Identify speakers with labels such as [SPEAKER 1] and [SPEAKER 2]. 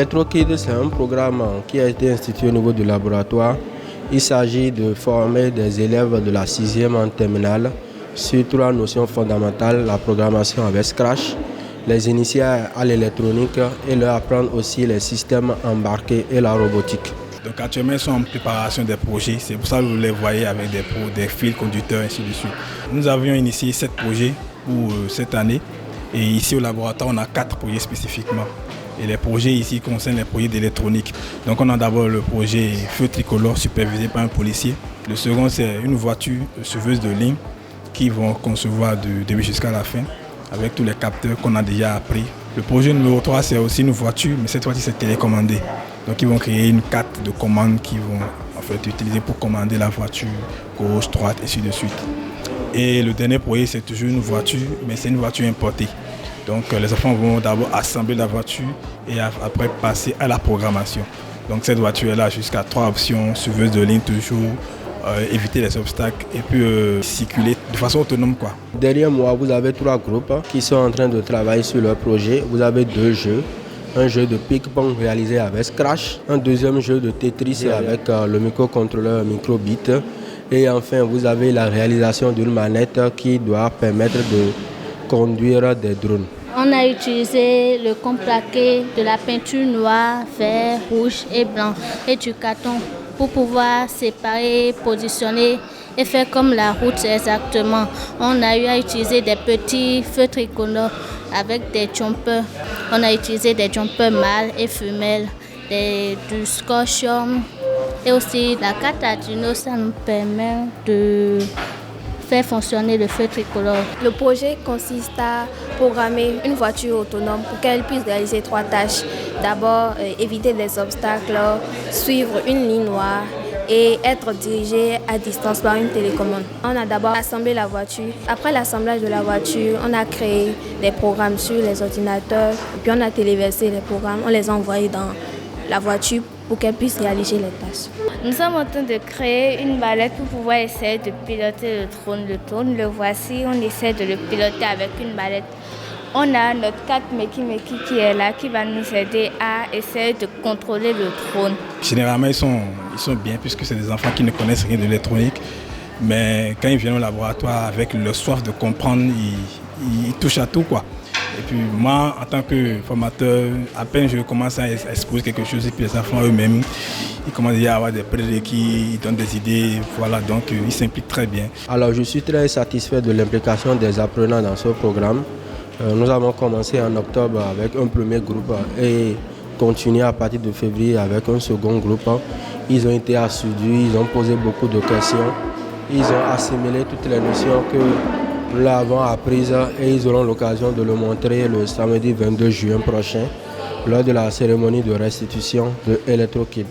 [SPEAKER 1] ElectroKid, c'est un programme qui a été institué au niveau du laboratoire. Il s'agit de former des élèves de la 6e en terminale sur 3 notions fondamentales, la programmation avec Scratch, les initier à l'électronique et leur apprendre aussi les systèmes embarqués et la robotique.
[SPEAKER 2] Donc actuellement, ils sont en préparation des projets, c'est pour ça que vous les voyez avec des fils conducteurs, ainsi de suite. Nous avions initié 7 projets pour cette année et ici au laboratoire, on a 4 projets spécifiquement. Et les projets ici concernent les projets d'électronique. Donc on a d'abord le projet Feu Tricolore supervisé par un policier. Le second, c'est une voiture suiveuse de ligne qui vont concevoir du début jusqu'à la fin avec tous les capteurs qu'on a déjà appris. Le projet numéro 3, c'est aussi une voiture, mais cette fois-ci c'est télécommandé. Donc ils vont créer une carte de commande qui vont en fait utiliser pour commander la voiture gauche, droite, et ainsi de suite. Et le dernier projet, c'est toujours une voiture, mais c'est une voiture importée. Donc les enfants vont d'abord assembler la voiture et après passer à la programmation. Donc cette voiture là jusqu'à 3 options, suiveuse de ligne toujours, éviter les obstacles et puis circuler de façon autonome, quoi.
[SPEAKER 1] Derrière moi, vous avez 3 groupes qui sont en train de travailler sur leur projet. Vous avez 2 jeux. Un jeu de ping-pong réalisé avec Scratch, un deuxième jeu de Tetris avec le microcontrôleur Microbit. Et enfin, vous avez la réalisation d'une manette qui doit permettre de conduire des drones.
[SPEAKER 3] On a utilisé le complaqué, de la peinture noire, vert, rouge et blanc et du carton pour pouvoir séparer, positionner et faire comme la route exactement. On a eu à utiliser des petits feux tricolores avec des jumpers. On a utilisé des jumpers mâles et femelles, du scotchium et aussi la carte Arduino, ça nous permet de faire fonctionner le feu tricolore.
[SPEAKER 4] Le projet consiste à programmer une voiture autonome pour qu'elle puisse réaliser 3 tâches. D'abord, éviter des obstacles, suivre une ligne noire et être dirigé à distance par une télécommande. On a d'abord assemblé la voiture. Après l'assemblage de la voiture, on a créé des programmes sur les ordinateurs. Et puis on a téléversé les programmes, on les a envoyés dans la voiture pour qu'elle puisse réaliser les tâches.
[SPEAKER 5] Nous sommes en train de créer une mallette pour pouvoir essayer de piloter le drone. Le drone, le voici, on essaie de le piloter avec une mallette. On a notre carte Meki qui est là, qui va nous aider à essayer de contrôler le drone.
[SPEAKER 2] Généralement, ils sont bien puisque c'est des enfants qui ne connaissent rien de l'électronique. Mais quand ils viennent au laboratoire avec leur soif de comprendre, ils touchent à tout, quoi. Et puis moi, en tant que formateur, à peine je commence à exposer quelque chose et puis les enfants eux-mêmes, ils commencent déjà à avoir des prérequis, ils donnent des idées, voilà, donc ils s'impliquent très bien.
[SPEAKER 1] Alors je suis très satisfait de l'implication des apprenants dans ce programme. Nous avons commencé en octobre avec un premier groupe et continué à partir de février avec un second groupe. Ils ont été assidus, ils ont posé beaucoup de questions, ils ont assimilé toutes les notions que nous l'avons apprises et ils auront l'occasion de le montrer le samedi 22 juin prochain lors de la cérémonie de restitution de ElectroKid.